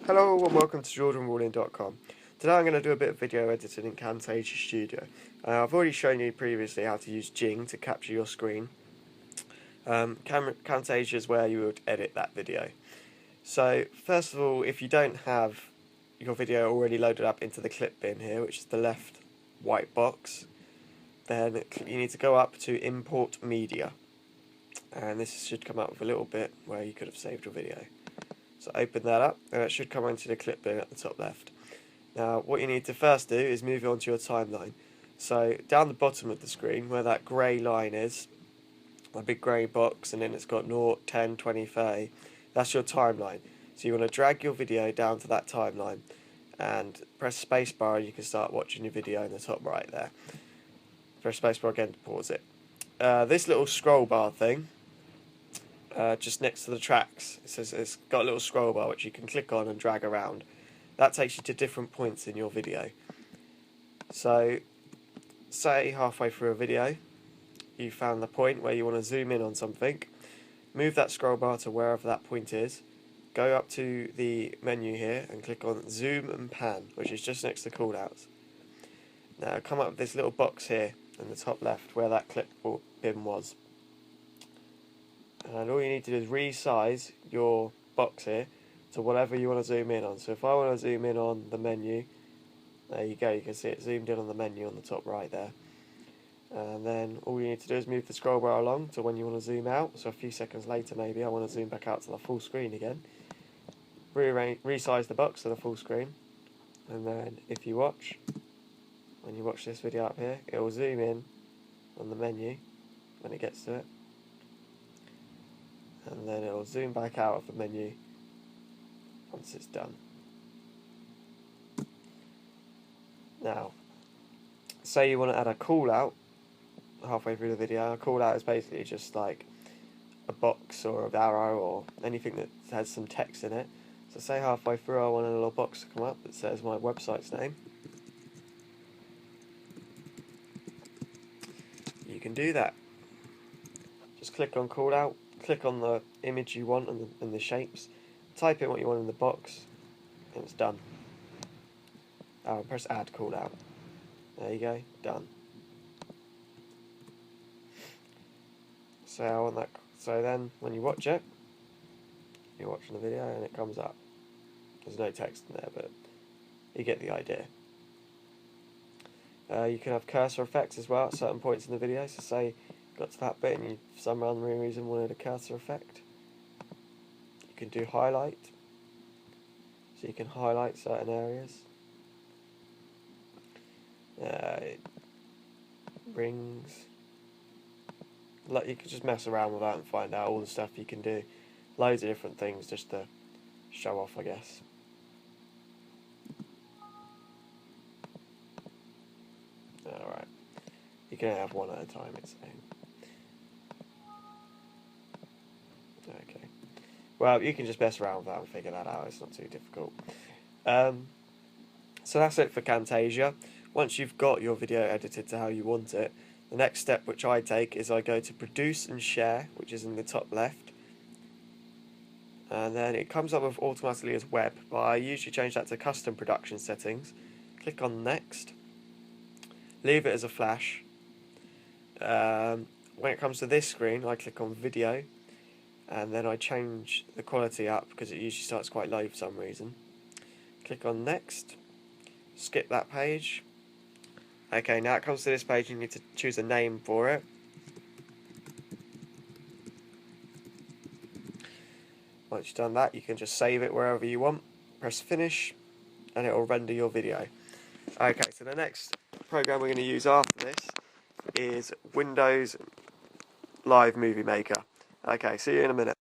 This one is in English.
Hello and welcome to Rawlin.com. Today I'm going to do a bit of video editing in Camtasia Studio. I've already shown you previously how to use Jing to capture your screen. Camtasia is where you would edit that video. So first of all, if you don't have your video already loaded up into the clip bin here, which is the left white box, then you need to go up to Import Media. And this should come up with a little bit where you could have saved your video. So open that up, and it should come into the clip bin at the top left. Now, what you need to first do is move it onto your timeline. So down the bottom of the screen, where that grey line is, a big grey box, and then it's got 0, 10, 20, 30, that's your timeline. So you want to drag your video down to that timeline, and press spacebar, and you can start watching your video in the top right there. Press spacebar again to pause it. This little scroll bar thing, just next to the tracks, it's got a little scroll bar which you can click on and drag around. That takes you to different points in your video. So, say halfway through a video, you found the point where you want to zoom in on something. Move that scroll bar to wherever that point is. Go up to the menu here and click on Zoom and Pan, which is just next to callouts. Now, come up with this little box here in the top left where that clip bin was. And all you need to do is resize your box here to whatever you want to zoom in on. So if I want to zoom in on the menu, there you go, you can see it zoomed in on the menu on the top right there. And then all you need to do is move the scroll bar along to when you want to zoom out. So a few seconds later maybe I want to zoom back out to the full screen again. Resize the box to the full screen. And then if you watch, when you watch this video up here, it will zoom in on the menu when it gets to it. And then it will zoom back out of the menu once it's done. Now, say you want to add a call out halfway through the video. A call out is basically just like a box or an arrow or anything that has some text in it. So say halfway through I want a little box to come up that says my website's name. You can do that. Just click on call out. Click on the image you want and the shapes, type in what you want in the box, and it's done. Press add call out. There you go, done. So I want that. So then when you watch it, you're watching the video and it comes up. There's no text in there, but you get the idea. You can have cursor effects as well at certain points in the video. So say got to that bit and you for some random reason wanted a cursor effect, you can do highlight, so you can highlight certain areas. Rings, like you can just mess around with that and find out all the stuff you can do. Loads of different things just to show off, I guess. Alright, you can have one at a time, it's saying. Okay. Well, you can just mess around with that and figure that out. It's not too difficult. So that's it for Camtasia. Once you've got your video edited to how you want it, the next step which I take is I go to Produce and Share, which is in the top left. And then it comes up with automatically as web, but I usually change that to custom production settings. Click on Next. Leave it as a flash. When it comes to this screen, I click on Video. And then I change the quality up because it usually starts quite low for some reason. Click on Next, skip that page. Okay, now it comes to this page, you need to choose a name for it. Once you've done that, you can just save it wherever you want, press Finish, and it will render your video. Okay, so the next program we're going to use after this is Windows Live Movie Maker. Okay, see you in a minute.